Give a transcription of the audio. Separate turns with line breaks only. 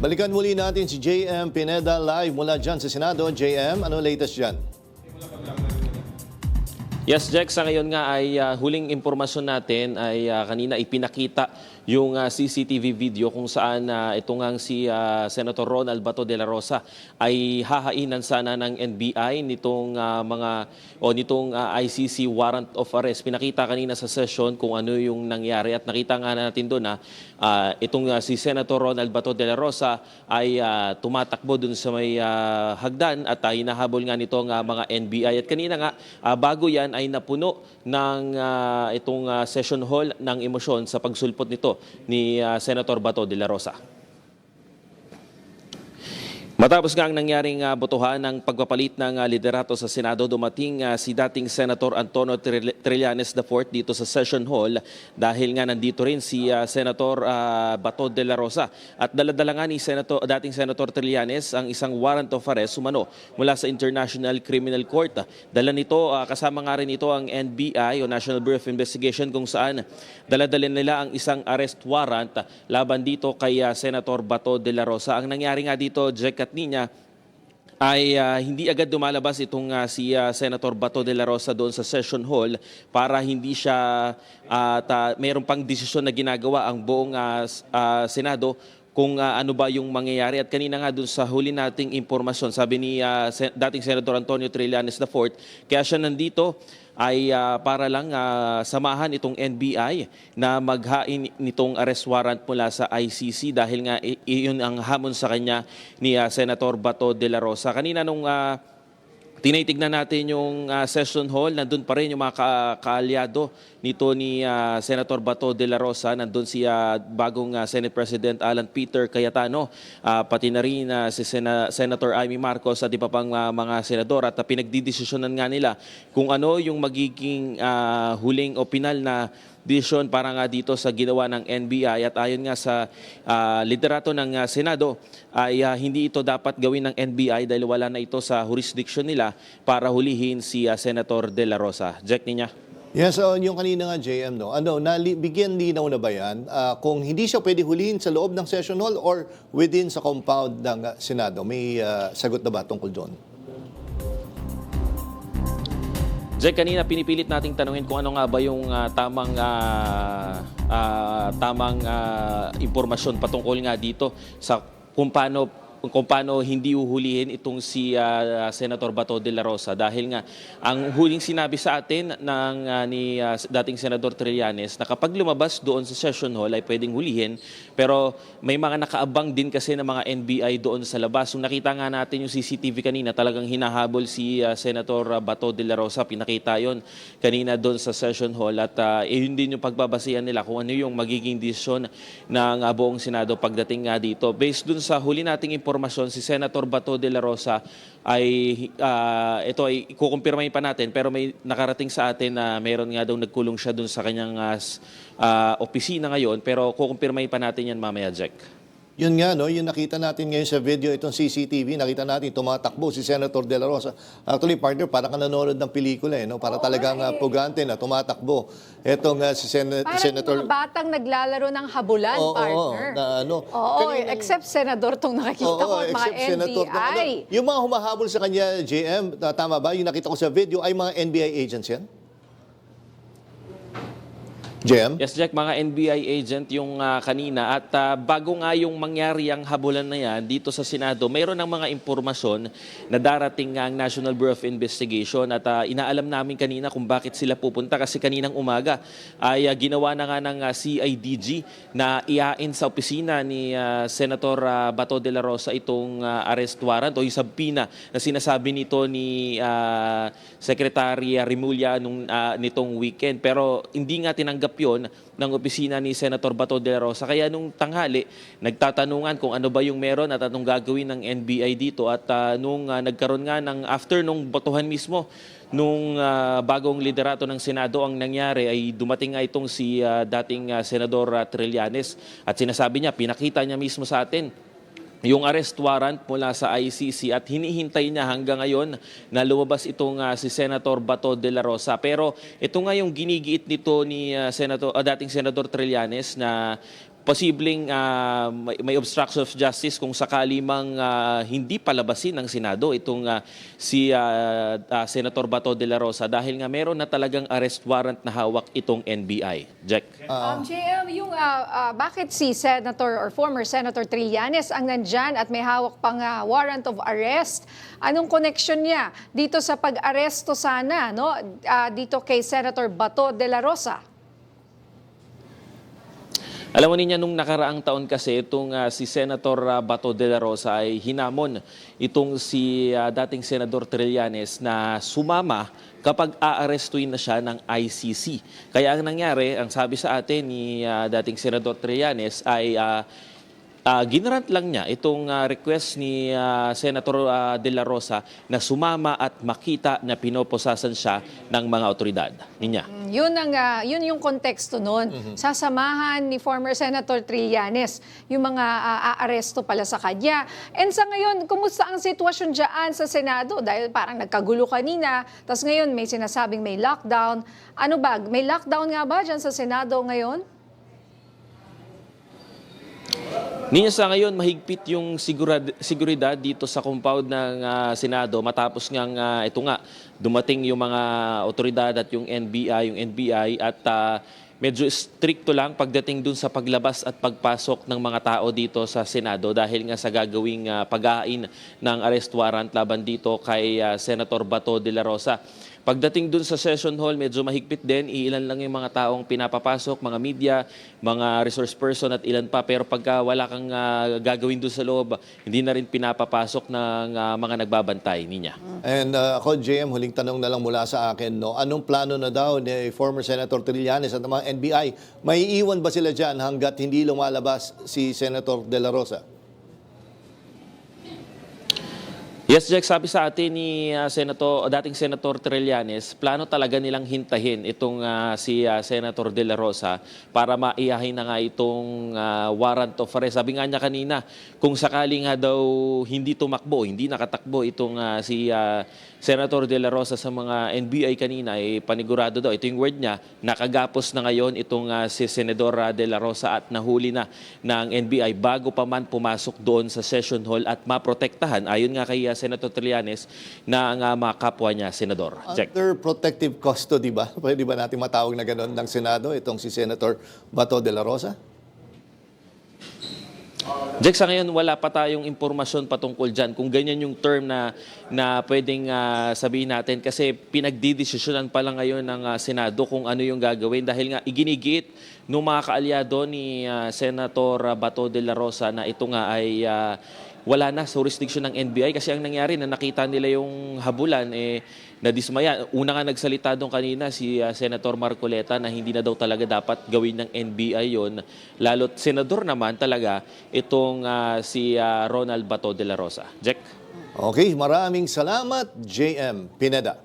Balikan muli natin si JM Pineda live mula dyan sa Senado. JM, ano latest dyan?
Yes, Jack, sa ngayon nga ay huling impormasyon natin ay kanina ipinakita yung CCTV video kung saan itong si Senator Ronald Bato de la Rosa ay hahainan sana ng NBI nitong nitong ICC warrant of arrest. Pinakita kanina sa session kung ano yung nangyari at nakita nga natin doon na itong si Senator Ronald Bato de la Rosa ay tumatakbo dun sa may hagdan at hinahabol nga nitong mga NBI. At kanina nga bago yan ay napuno ng itong session hall ng emosyon sa pagsulpot nito ni Senator Bato de la Rosa. Matapos nga ang nangyaring botohan ng pagpapalit ng liderato sa Senado, dumating si dating Senator Antonio Trillanes IV dito sa session hall dahil nga nandito rin si Senator Bato de la Rosa. At daladala nga ni dating Senator Trillanes ang isang warrant of arrest umano mula sa International Criminal Court. Dala nito, kasama nga rin ito ang NBI o National Bureau of Investigation kung saan daladala nila ang isang arrest warrant laban dito kay Senator Bato de la Rosa. Ang nangyari nga dito, Jack at niya ay hindi agad dumalabas itong si Senator Bato de la Rosa doon sa session hall para hindi siya mayroon pang desisyon na ginagawa ang buong Senado kung ano ba yung mangyayari. At kanina nga doon sa huli nating impormasyon, sabi ni dating Senator Antonio Trillanes IV, kaya siya nandito ay para lang samahan itong NBI na maghain nitong arrest warrant mula sa ICC dahil nga iyon ang hamon sa kanya ni Senator Bato de la Rosa. Kanina nung tinitignan natin yung session hall, nandun pa rin yung mga kaalyado nito ni Senator Bato de la Rosa. Nandun si bagong Senate President Alan Peter Cayetano, pati na rin si Senator Amy Marcos at iba pang mga senador. At pinagdidesisyonan nga nila kung ano yung magiging huling o pinal na desisyon para nga dito sa ginawa ng NBI. At ayon nga sa liderato ng Senado ay hindi ito dapat gawin ng NBI dahil wala na ito sa jurisdiction nila para hulihin si Senator de la Rosa. Jack, niya.
Yes, yung kanina nga JM, no? Bigyan linaw na ba yan? Kung hindi siya pwede hulihin sa loob ng session hall or within sa compound ng Senado? May sagot na ba tungkol doon?
Jack, kanina pinipilit nating tanungin kung ano nga ba yung tamang impormasyon patungkol nga dito sa kung paano hindi uhulihin itong si Senator Bato de la Rosa dahil nga ang huling sinabi sa atin ni dating Senador Trillanes na kapag lumabas doon sa session hall ay pwedeng hulihin, pero may mga nakaabang din kasi ng mga NBI doon sa labas. Kung nakita nga natin yung CCTV kanina, talagang hinahabol si Senator Bato de la Rosa. Pinakita yon kanina doon sa session hall at yun din yung pagbabasihan nila kung ano yung magiging desisyon ng buong Senado pagdating nga dito. Based doon sa huli nating impormasyon, si Senator Bato de la Rosa ay ito ay kukumpirmahin pa natin, pero may nakarating sa atin na mayroon nga daw nagkulong siya dun sa kanyang opisina ngayon, pero kukumpirmahin pa natin yan mamaya, Jack.
Yun nga, no? Yung nakita natin ngayon sa video, itong CCTV, nakita natin tumatakbo si Senator de la Rosa. Actually, partner, parang ka nanonood ng pelikula, no? Para talagang pugante na tumatakbo. Etong si Senator...
Parang mga batang naglalaro ng habulan, partner. Except Senador tong nakikita ko at mga NBI.
Yung mga humahabol sa kanya, JM, tama ba? Yung nakita ko sa video, ay mga NBI agents yan? JM?
Yes, Jack, mga NBI agent yung kanina. At bago nga yung mangyari ang habulan na yan dito sa Senado, mayroon ng mga impormasyon na darating nga ang National Bureau of Investigation. At inaalam namin kanina kung bakit sila pupunta kasi kaninang umaga ay ginawa na nga ng CIDG na iain sa opisina ni Senator Bato de la Rosa itong arrest warrant o yung subpoena na sinasabi nito ni Secretary Remulla nitong weekend. Pero hindi nga tinanggap yon ng opisina ni Senator Bato de la Rosa. Kaya nung tanghali, nagtatanungan kung ano ba yung meron at anong gagawin ng NBI dito. At nung nagkaroon nga after nung botohan mismo, nung bagong liderato ng Senado, ang nangyari ay dumating nga itong si dating Senador Trillanes at sinasabi niya, pinakita niya mismo sa atin yung arrest warrant mula sa ICC at hinihintay niya hanggang ngayon na lumabas itong si Senator Bato de la Rosa. Pero ito nga yung ginigiit nito ni dating Senador Trillanes na posibleng may obstruction of justice kung sakali mang hindi palabasin ng Senado itong si Senator Bato de la Rosa dahil nga meron na talagang arrest warrant na hawak itong NBI. Jack?
JM, yung bakit si Senator or former Senator Trillanes ang nandyan at may hawak pang warrant of arrest? Anong connection niya dito sa pag-aresto sana, no? Dito kay Senator Bato de la Rosa?
Alam mo niya, nung nakaraang taon kasi itong si Senator Bato de la Rosa ay hinamon itong si dating Senador Trillanes na sumama kapag aarestuin na siya ng ICC. Kaya ang nangyari, ang sabi sa atin ni dating Senador Trillanes ay ginrant lang niya itong request ni Senator de la Rosa na sumama at makita na pinoposasan siya ng mga otoridad. Ninya.
Yun yung konteksto nun. Sasamahan ni former Senator Trillanes yung mga aaresto pala sa kanya. And sa ngayon, kumusta ang sitwasyon dyan sa Senado? Dahil parang nagkagulo kanina, tapos ngayon may sinasabing may lockdown. Ano ba? May lockdown nga ba dyan sa Senado ngayon?
Niya sa ngayon, mahigpit yung seguridad dito sa compound ng Senado matapos ngang ito nga, dumating yung mga otoridad at yung NBI at medyo stricto lang pagdating dun sa paglabas at pagpasok ng mga tao dito sa Senado dahil nga sa gagawing pag-ain ng arrest warrant laban dito kay Senator Bato de la Rosa. Pagdating dun sa session hall, medyo mahigpit din. Ilan lang yung mga taong pinapapasok, mga media, mga resource person at ilan pa. Pero pagka wala kang gagawin dun sa loob, hindi na rin pinapapasok ng mga nagbabantay niya.
And ako, JM, huling tanong na lang mula sa akin, no? Anong plano na daw ni former Senator Trillanes at ng mga NBI? May iwan ba sila dyan hanggat hindi lumalabas si Senator de la Rosa?
Yes, Jack, sabi sa atin ni dating Senator Trillanes, plano talaga nilang hintahin itong si Senator de la Rosa para maiyahin na nga itong warrant of arrest. Sabi nga niya kanina, kung sakali nga daw hindi tumakbo, hindi nakatakbo itong si Senator de la Rosa sa mga NBI kanina, panigurado daw. Ito yung word niya, nakagapos na ngayon itong si Senador de la Rosa at nahuli na ng NBI bago pa man pumasok doon sa session hall at maprotektahan, ayon nga kay Senator Trillanes, na ang mga kapwa niya, Senador. Jack.
Under protective custody ba? Pwede ba natin matawag na gano'n ng Senado, itong si Senator Bato de la Rosa?
Jack, sa ngayon wala pa tayong impormasyon patungkol dyan kung ganyan yung term na pwedeng sabihin natin kasi pinagdidesisyonan pa lang ngayon ng Senado kung ano yung gagawin dahil nga iginigiit ng mga kaalyado ni Senator Bato de la Rosa na ito nga ay wala na sa jurisdiction ng NBI kasi ang nangyari na nakita nila yung habulan nadismaya. Una nga nagsalita doon kanina si Senator Marcoleta na hindi na daw talaga dapat gawin ng NBI yon. Lalo't senador naman talaga itong si Ronald Bato de la Rosa. Jack?
Okay, maraming salamat, JM Pineda.